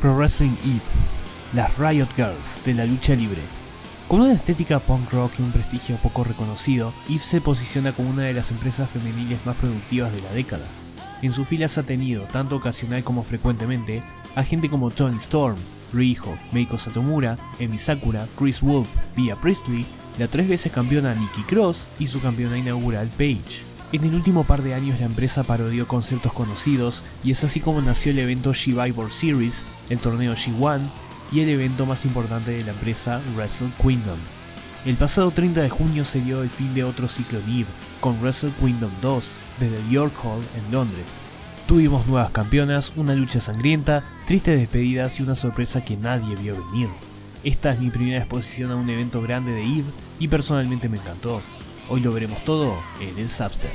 Pro Wrestling Eve, las Riot Girls de la lucha libre. Con una estética punk rock y un prestigio poco reconocido, Eve se posiciona como una de las empresas femeniles más productivas de la década. En sus filas ha tenido, tanto ocasional como frecuentemente, a gente como Toni Storm, Riho, Meiko Satomura, Emi Sakura, Chris Wolf, Bea Priestley, la 3 veces campeona Nikki Cross y su campeona inaugural Paige. En el último par de años la empresa parodió conceptos conocidos y es así como nació el evento Survivor Series, el torneo G1 y el evento más importante de la empresa, Wrestle Kingdom. El pasado 30 de junio se dio el fin de otro ciclo en Eve, con Wrestle Kingdom 2 desde el York Hall en Londres. Tuvimos nuevas campeonas, una lucha sangrienta, tristes despedidas y una sorpresa que nadie vio venir. Esta es mi primera exposición a un evento grande de Eve y personalmente me encantó. Hoy lo veremos todo en el Substack.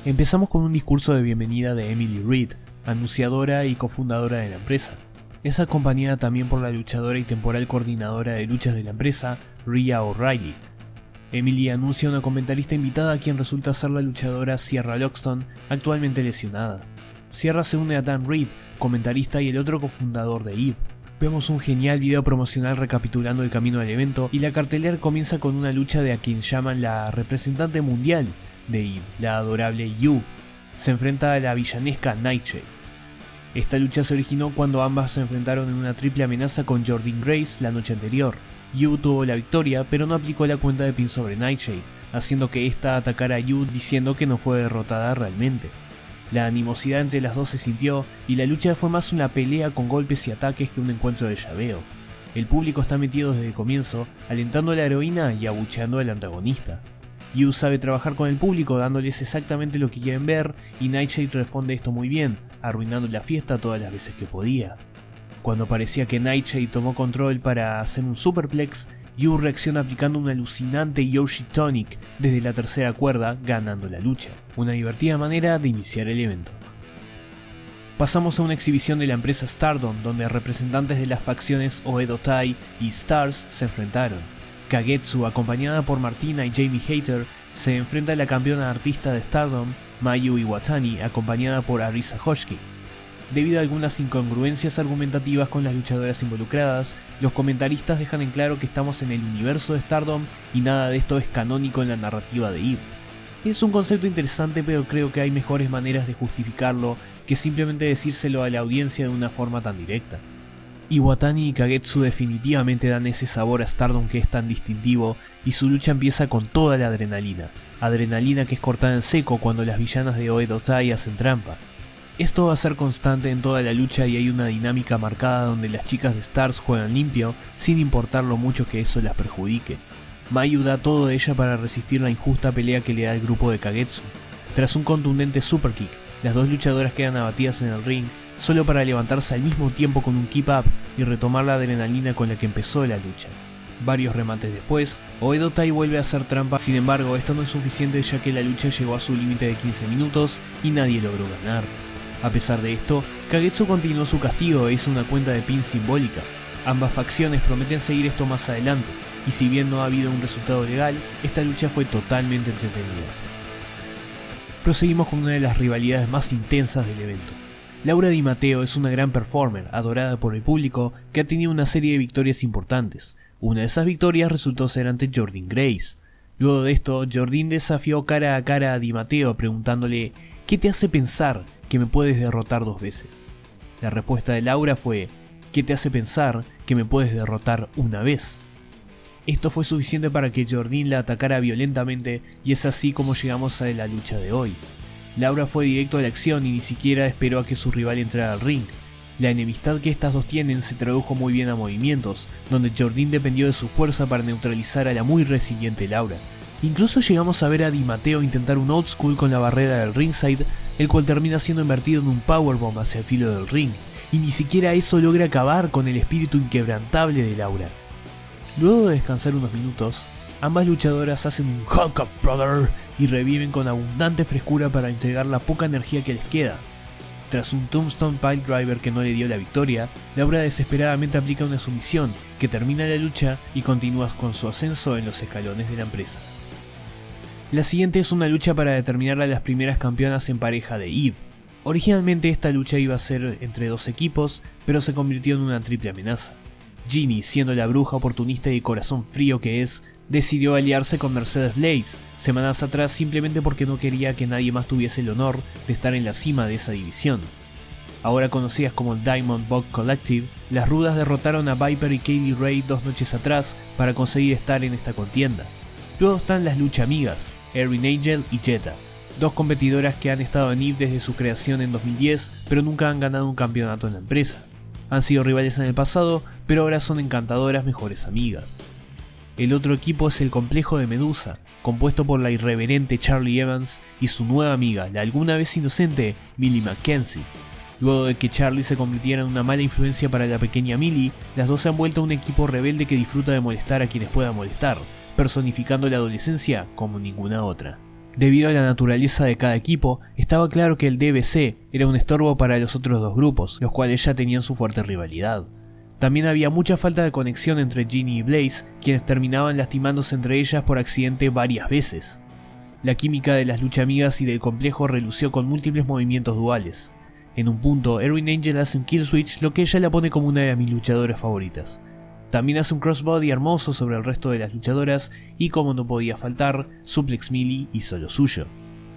Empezamos con un discurso de bienvenida de Emily Reed, anunciadora y cofundadora de la empresa. Es acompañada también por la luchadora y temporal coordinadora de luchas de la empresa, Rhea O'Reilly. Emily anuncia a una comentarista invitada quien resulta ser la luchadora Sierra Loxton, actualmente lesionada. Sierra se une a Dan Reed, comentarista y el otro cofundador de Eve. Vemos un genial video promocional recapitulando el camino al evento y la cartelera comienza con una lucha de a quien llaman la representante mundial de Eve, la adorable Yu. Se enfrenta a la villanesca Nightshade. Esta lucha se originó cuando ambas se enfrentaron en una triple amenaza con Jordynne Grace la noche anterior. Yu tuvo la victoria, pero no aplicó la cuenta de pin sobre Nightshade, haciendo que ésta atacara a Yu diciendo que no fue derrotada realmente. La animosidad entre las dos se sintió y la lucha fue más una pelea con golpes y ataques que un encuentro de llaveo. El público está metido desde el comienzo, alentando a la heroína y abucheando al antagonista. Yu sabe trabajar con el público dándoles exactamente lo que quieren ver y Nightshade responde esto muy bien, arruinando la fiesta todas las veces que podía. Cuando parecía que Nightshade tomó control para hacer un superplex, Yu reacciona aplicando un alucinante Yoshi Tonic desde la tercera cuerda, ganando la lucha. Una divertida manera de iniciar el evento. Pasamos a una exhibición de la empresa Stardom, donde representantes de las facciones Oedo Tai y Stars se enfrentaron. Kagetsu, acompañada por Martina y Jamie Hayter, se enfrenta a la campeona artista de Stardom, Mayu Iwatani, acompañada por Arisa Hoshiki. Debido a algunas incongruencias argumentativas con las luchadoras involucradas, los comentaristas dejan en claro que estamos en el universo de Stardom y nada de esto es canónico en la narrativa de Eve. Es un concepto interesante, pero creo que hay mejores maneras de justificarlo que simplemente decírselo a la audiencia de una forma tan directa. Iwatani y Kagetsu definitivamente dan ese sabor a Stardom que es tan distintivo y su lucha empieza con toda la adrenalina que es cortada en seco cuando las villanas de Oedo Tai hacen trampa. Esto va a ser constante en toda la lucha y hay una dinámica marcada donde las chicas de Stars juegan limpio sin importar lo mucho que eso las perjudique. Mayu da todo de ella para resistir la injusta pelea que le da el grupo de Kagetsu. Tras un contundente superkick, las dos luchadoras quedan abatidas en el ring solo para levantarse al mismo tiempo con un keep up y retomar la adrenalina con la que empezó la lucha. Varios remates después, Oedo Tai vuelve a hacer trampa, sin embargo esto no es suficiente ya que la lucha llegó a su límite de 15 minutos y nadie logró ganar. A pesar de esto, Kagetsu continuó su castigo e hizo una cuenta de pin simbólica. Ambas facciones prometen seguir esto más adelante, y si bien no ha habido un resultado legal, esta lucha fue totalmente entretenida. Proseguimos con una de las rivalidades más intensas del evento. Laura Di Matteo es una gran performer, adorada por el público, que ha tenido una serie de victorias importantes. Una de esas victorias resultó ser ante Jordynne Grace. Luego de esto, Jordynne desafió cara a cara a Di Matteo preguntándole ¿qué te hace pensar que me puedes derrotar 2 veces? La respuesta de Laura fue ¿qué te hace pensar que me puedes derrotar 1 vez? Esto fue suficiente para que Jordynne la atacara violentamente y es así como llegamos a la lucha de hoy. Laura fue directo a la acción y ni siquiera esperó a que su rival entrara al ring. La enemistad que estas dos tienen se tradujo muy bien a movimientos, donde Jordynne dependió de su fuerza para neutralizar a la muy resiliente Laura. Incluso llegamos a ver a Di Matteo intentar un old school con la barrera del ringside, el cual termina siendo invertido en un powerbomb hacia el filo del ring, y ni siquiera eso logra acabar con el espíritu inquebrantable de Laura. Luego de descansar unos minutos, ambas luchadoras hacen un Hulk Up Brother y reviven con abundante frescura para entregar la poca energía que les queda. Tras un Tombstone Piledriver que no le dio la victoria, Laura desesperadamente aplica una sumisión que termina la lucha y continúa con su ascenso en los escalones de la empresa. La siguiente es una lucha para determinar a las primeras campeonas en pareja de Eve. Originalmente esta lucha iba a ser entre dos equipos, pero se convirtió en una triple amenaza. Ginny, siendo la bruja oportunista y de corazón frío que es, decidió aliarse con Mercedes Blaze semanas atrás simplemente porque no quería que nadie más tuviese el honor de estar en la cima de esa división. Ahora conocidas como el Diamond Bug Collective, las rudas derrotaron a Viper y Kaylee Ray 2 noches atrás para conseguir estar en esta contienda. Luego están las Lucha Amigas, Erin Angel y Jetta, dos competidoras que han estado en EVE desde su creación en 2010, pero nunca han ganado un campeonato en la empresa. Han sido rivales en el pasado, pero ahora son encantadoras mejores amigas. El otro equipo es el Complejo de Medusa, compuesto por la irreverente Charlie Evans y su nueva amiga, la alguna vez inocente Millie McKenzie. Luego de que Charlie se convirtiera en una mala influencia para la pequeña Millie, las dos se han vuelto un equipo rebelde que disfruta de molestar a quienes pueda molestar, personificando la adolescencia como ninguna otra. Debido a la naturaleza de cada equipo, estaba claro que el DBC era un estorbo para los otros dos grupos, los cuales ya tenían su fuerte rivalidad. También había mucha falta de conexión entre Ginny y Blaze, quienes terminaban lastimándose entre ellas por accidente varias veces. La química de las luchamigas y del complejo relució con múltiples movimientos duales. En un punto, Erin Angel hace un kill switch, lo que ella la pone como una de mis luchadoras favoritas. También hace un crossbody hermoso sobre el resto de las luchadoras y, como no podía faltar, Suplex Millie hizo lo suyo.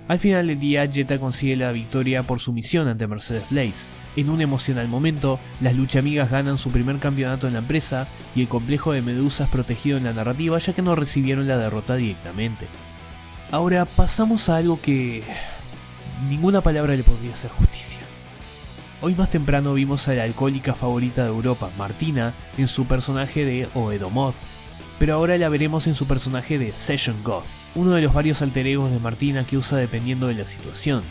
Al final del día, Jetta consigue la victoria por sumisión ante Mercedes Blaze. En un emocional momento, las luchamigas ganan su primer campeonato en la empresa y el complejo de Medusa es protegido en la narrativa ya que no recibieron la derrota directamente. Ahora pasamos a algo que ninguna palabra le podría hacer justicia. Hoy más temprano vimos a la alcohólica favorita de Europa, Martina, en su personaje de Oedomoth, pero ahora la veremos en su personaje de Session God, uno de los varios alter egos de Martina que usa dependiendo de la situación.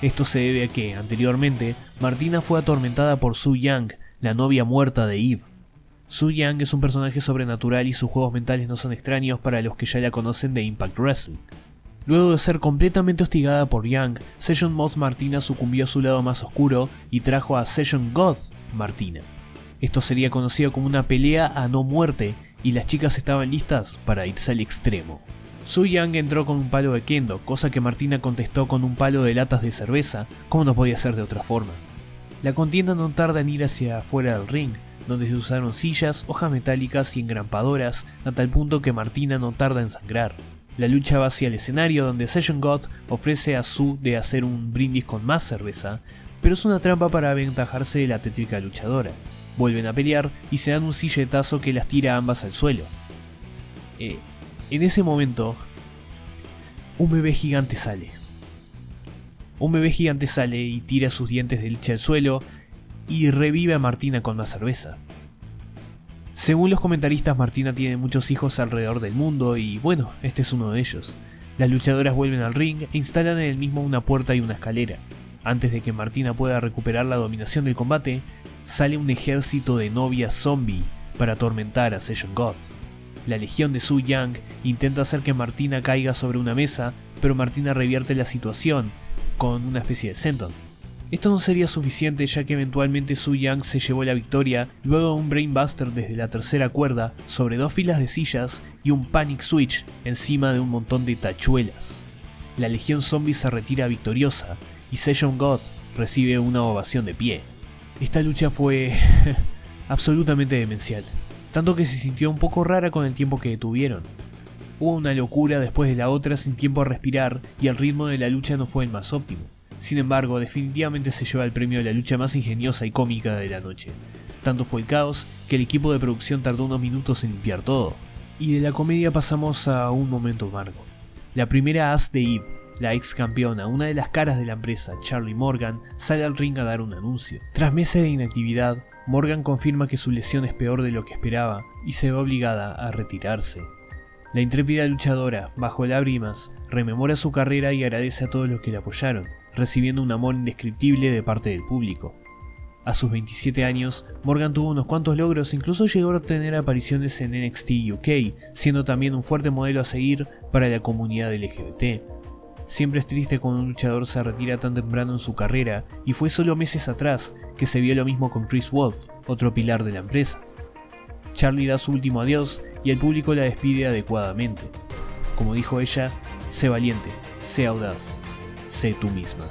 Esto se debe a que, anteriormente, Martina fue atormentada por Su Yang, la novia muerta de Eve. Su Yang es un personaje sobrenatural y sus juegos mentales no son extraños para los que ya la conocen de Impact Wrestling. Luego de ser completamente hostigada por Yang, Session Moth Martina sucumbió a su lado más oscuro y trajo a Session God Martina. Esto sería conocido como una pelea a no muerte y las chicas estaban listas para irse al extremo. Su Yang entró con un palo de kendo, cosa que Martina contestó con un palo de latas de cerveza, como no podía ser de otra forma. La contienda no tarda en ir hacia afuera del ring, donde se usaron sillas, hojas metálicas y engrampadoras, a tal punto que Martina no tarda en sangrar. La lucha va hacia el escenario donde Session God ofrece a Su de hacer un brindis con más cerveza, pero es una trampa para aventajarse de la tétrica luchadora. Vuelven a pelear y se dan un silletazo que las tira a ambas al suelo. En ese momento, un bebé gigante sale. Un bebé gigante sale y tira sus dientes de leche al suelo y revive a Martina con más cerveza. Según los comentaristas, Martina tiene muchos hijos alrededor del mundo y bueno, este es uno de ellos. Las luchadoras vuelven al ring e instalan en el mismo una puerta y una escalera. Antes de que Martina pueda recuperar la dominación del combate, sale un ejército de novias zombie para atormentar a Session God. La legión de Su Yang intenta hacer que Martina caiga sobre una mesa, pero Martina revierte la situación con una especie de senton. Esto no sería suficiente ya que eventualmente Su Yang se llevó la victoria luego de un brainbuster desde la tercera cuerda sobre 2 filas de sillas y un panic switch encima de un montón de tachuelas. La legión zombie se retira victoriosa y Session God recibe una ovación de pie. Esta lucha fue absolutamente demencial, tanto que se sintió un poco rara con el tiempo que detuvieron. Hubo una locura después de la otra sin tiempo a respirar y el ritmo de la lucha no fue el más óptimo. Sin embargo, definitivamente se lleva el premio de la lucha más ingeniosa y cómica de la noche. Tanto fue el caos que el equipo de producción tardó unos minutos en limpiar todo. Y de la comedia pasamos a un momento amargo. La primera as de Eve, la ex campeona, una de las caras de la empresa, Charlie Morgan, sale al ring a dar un anuncio. Tras meses de inactividad, Morgan confirma que su lesión es peor de lo que esperaba y se ve obligada a retirarse. La intrépida luchadora, bajo lágrimas, rememora su carrera y agradece a todos los que la apoyaron, recibiendo un amor indescriptible de parte del público. A sus 27 años, Morgan tuvo unos cuantos logros e incluso llegó a obtener apariciones en NXT UK, siendo también un fuerte modelo a seguir para la comunidad LGBT. Siempre es triste cuando un luchador se retira tan temprano en su carrera, y fue solo meses atrás que se vio lo mismo con Chris Wolf, otro pilar de la empresa. Charlie da su último adiós y el público la despide adecuadamente. Como dijo ella, sé valiente, sé audaz, sé tú misma.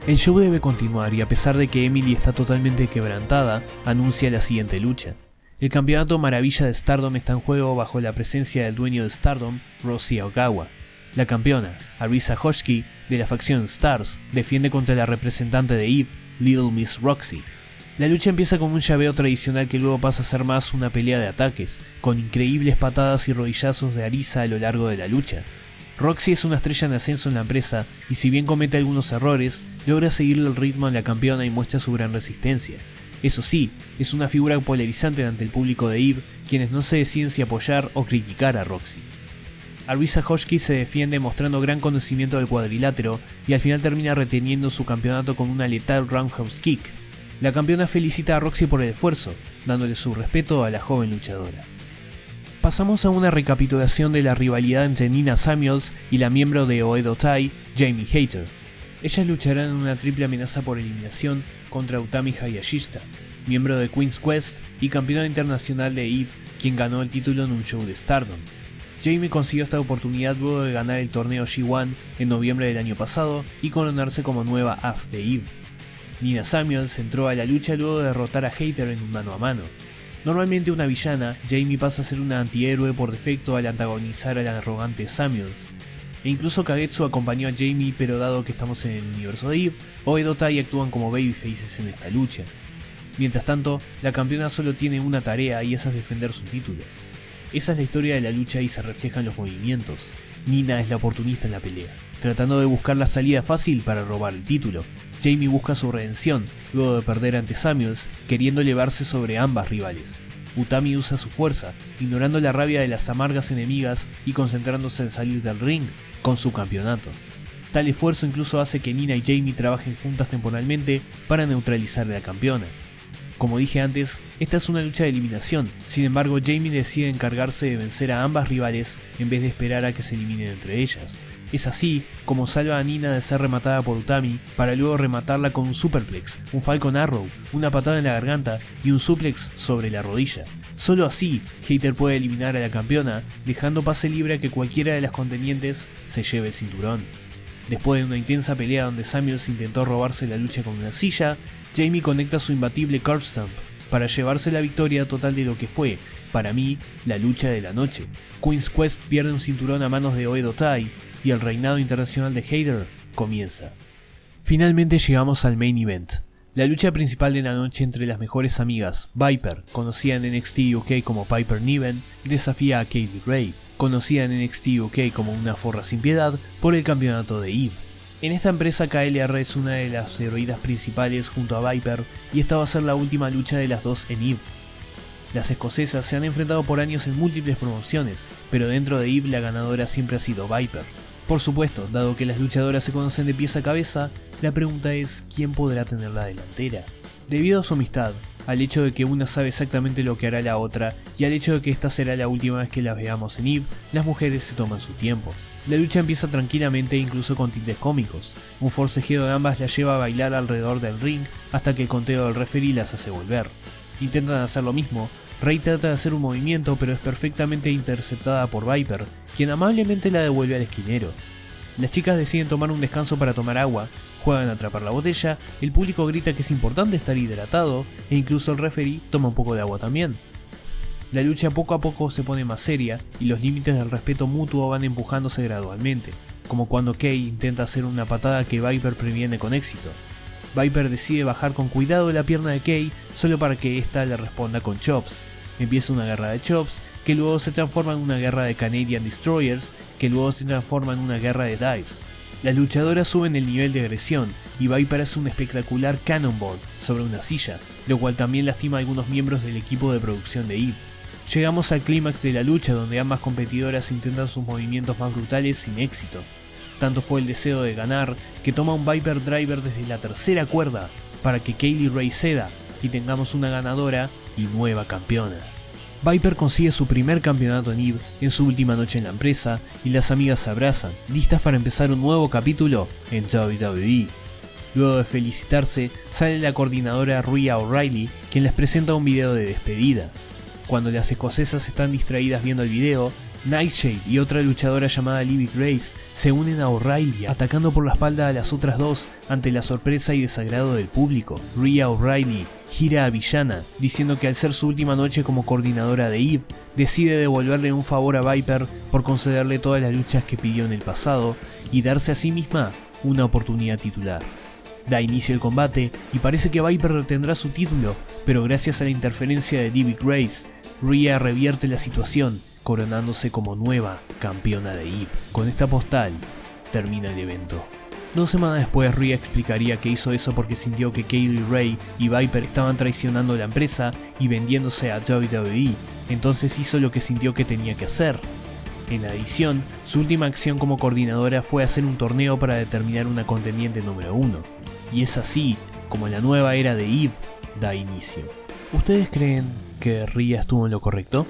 El show debe continuar y a pesar de que Emily está totalmente quebrantada, anuncia la siguiente lucha. El campeonato Maravilla de Stardom está en juego bajo la presencia del dueño de Stardom, Rossy Ogawa. La campeona, Arisa Hoshiki, de la facción Stars, defiende contra la representante de Eve, Little Miss Roxy. La lucha empieza con un llaveo tradicional que luego pasa a ser más una pelea de ataques, con increíbles patadas y rodillazos de Arisa a lo largo de la lucha. Roxy es una estrella en ascenso en la empresa y si bien comete algunos errores, logra seguirle el ritmo a la campeona y muestra su gran resistencia. Eso sí, es una figura polarizante ante el público de Eve, quienes no se deciden si apoyar o criticar a Roxy. Arisa Hoshiki se defiende mostrando gran conocimiento del cuadrilátero y al final termina reteniendo su campeonato con una letal roundhouse kick. La campeona felicita a Roxy por el esfuerzo, dándole su respeto a la joven luchadora. Pasamos a una recapitulación de la rivalidad entre Nina Samuels y la miembro de Oedo Tai, Jamie Hayter. Ellas lucharán en una triple amenaza por eliminación contra Utami Hayashishita, miembro de Queen's Quest y campeona internacional de Eve, quien ganó el título en un show de Stardom. Jamie consiguió esta oportunidad luego de ganar el torneo G1 en noviembre del año pasado y coronarse como nueva As de Eve. Nina Samuels entró a la lucha luego de derrotar a Hayter en un mano a mano. Normalmente una villana, Jamie pasa a ser una antihéroe por defecto al antagonizar al arrogante Samuels. E incluso Kagetsu acompañó a Jamie, pero dado que estamos en el universo de Eve, Oedo Tai actúan como babyfaces en esta lucha. Mientras tanto, la campeona solo tiene una tarea y esa es defender su título. Esa es la historia de la lucha y se reflejan los movimientos. Nina es la oportunista en la pelea, tratando de buscar la salida fácil para robar el título. Jamie busca su redención, luego de perder ante Samuels, queriendo elevarse sobre ambas rivales. Utami usa su fuerza, ignorando la rabia de las amargas enemigas y concentrándose en salir del ring con su campeonato. Tal esfuerzo incluso hace que Nina y Jamie trabajen juntas temporalmente para neutralizar a la campeona. Como dije antes, esta es una lucha de eliminación, sin embargo Jamie decide encargarse de vencer a ambas rivales en vez de esperar a que se eliminen entre ellas. Es así como salva a Nina de ser rematada por Utami para luego rematarla con un superplex, un Falcon Arrow, una patada en la garganta y un suplex sobre la rodilla. Solo así, Hayter puede eliminar a la campeona, dejando pase libre a que cualquiera de las contendientes se lleve el cinturón. Después de una intensa pelea donde Samuels intentó robarse la lucha con una silla, Jamie conecta su imbatible curb stomp para llevarse la victoria total de lo que fue, para mí, la lucha de la noche. Queen's Quest pierde un cinturón a manos de Oedo Tai y el reinado internacional de Hayter comienza. Finalmente llegamos al main event, la lucha principal de la noche entre las mejores amigas. Viper, conocida en NXT UK como Piper Niven, desafía a Kay Lee Ray, conocida en NXT UK como una forra sin piedad, por el campeonato de Eve. En esta empresa KLR es una de las heroínas principales junto a Viper y esta va a ser la última lucha de las dos en Eve. Las escocesas se han enfrentado por años en múltiples promociones, pero dentro de Eve la ganadora siempre ha sido Viper. Por supuesto, dado que las luchadoras se conocen de pies a cabeza, la pregunta es ¿quién podrá tener la delantera? Debido a su amistad, al hecho de que una sabe exactamente lo que hará la otra y al hecho de que esta será la última vez que las veamos en Eve, las mujeres se toman su tiempo. La lucha empieza tranquilamente incluso con tintes cómicos. Un forcejeo de ambas las lleva a bailar alrededor del ring hasta que el conteo del referee las hace volver. Intentan hacer lo mismo. Ray trata de hacer un movimiento pero es perfectamente interceptada por Viper, quien amablemente la devuelve al esquinero. Las chicas deciden tomar un descanso para tomar agua, juegan a atrapar la botella, el público grita que es importante estar hidratado e incluso el referee toma un poco de agua también. La lucha poco a poco se pone más seria y los límites del respeto mutuo van empujándose gradualmente, como cuando Kay intenta hacer una patada que Viper previene con éxito. Viper decide bajar con cuidado la pierna de Kay solo para que ésta le responda con chops. Empieza una guerra de chops, que luego se transforma en una guerra de Canadian Destroyers, que luego se transforma en una guerra de dives. Las luchadoras suben el nivel de agresión y Viper hace un espectacular cannonball sobre una silla, lo cual también lastima a algunos miembros del equipo de producción de Eve. Llegamos al clímax de la lucha donde ambas competidoras intentan sus movimientos más brutales sin éxito. Tanto fue el deseo de ganar que toma un Viper Driver desde la tercera cuerda para que Kay Lee Ray ceda y tengamos una ganadora y nueva campeona. Viper consigue su primer campeonato en Eve en su última noche en la empresa y las amigas se abrazan, listas para empezar un nuevo capítulo en WWE. Luego de felicitarse, sale la coordinadora Rhea O'Reilly, quien les presenta un video de despedida. Cuando las escocesas están distraídas viendo el video, Nightshade y otra luchadora llamada Libby Grace se unen a O'Reilly, atacando por la espalda a las otras dos ante la sorpresa y desagrado del público. Rhea O'Reilly gira a villana, diciendo que al ser su última noche como coordinadora de Eve, decide devolverle un favor a Viper por concederle todas las luchas que pidió en el pasado y darse a sí misma una oportunidad titular. Da inicio el combate y parece que Viper retendrá su título, pero gracias a la interferencia de Libby Grace, Rhea revierte la situación, coronándose como nueva campeona de Eve. Con esta postal termina el evento. 2 semanas después, Rhea explicaría que hizo eso porque sintió que Kay Lee Ray y Viper estaban traicionando la empresa y vendiéndose a WWE, entonces hizo lo que sintió que tenía que hacer. En adición, su última acción como coordinadora fue hacer un torneo para determinar una contendiente número 1, y es así como la nueva era de Eve da inicio. ¿Ustedes creen que Rhea estuvo en lo correcto?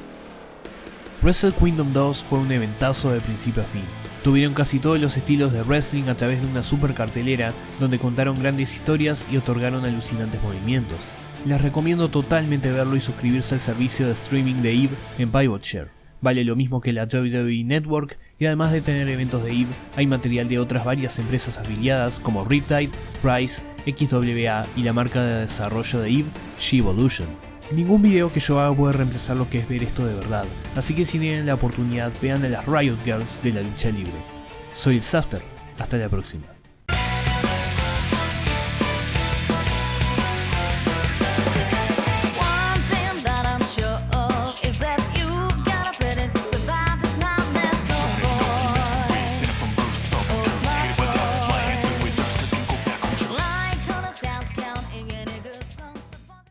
Wrestle Kingdom 2 fue un eventazo de principio a fin. Tuvieron casi todos los estilos de wrestling a través de una super cartelera donde contaron grandes historias y otorgaron alucinantes movimientos. Les recomiendo totalmente verlo y suscribirse al servicio de streaming de Eve en PivotShare. Vale lo mismo que la WWE Network y además de tener eventos de Eve, hay material de otras varias empresas afiliadas como Riptide, Rise, XWA y la marca de desarrollo de Eve, She-Evolution. Ningún video que yo haga puede reemplazar lo que es ver esto de verdad, así que si tienen la oportunidad vean a las Riot Girls de la lucha libre. Soy el Safter, hasta la próxima.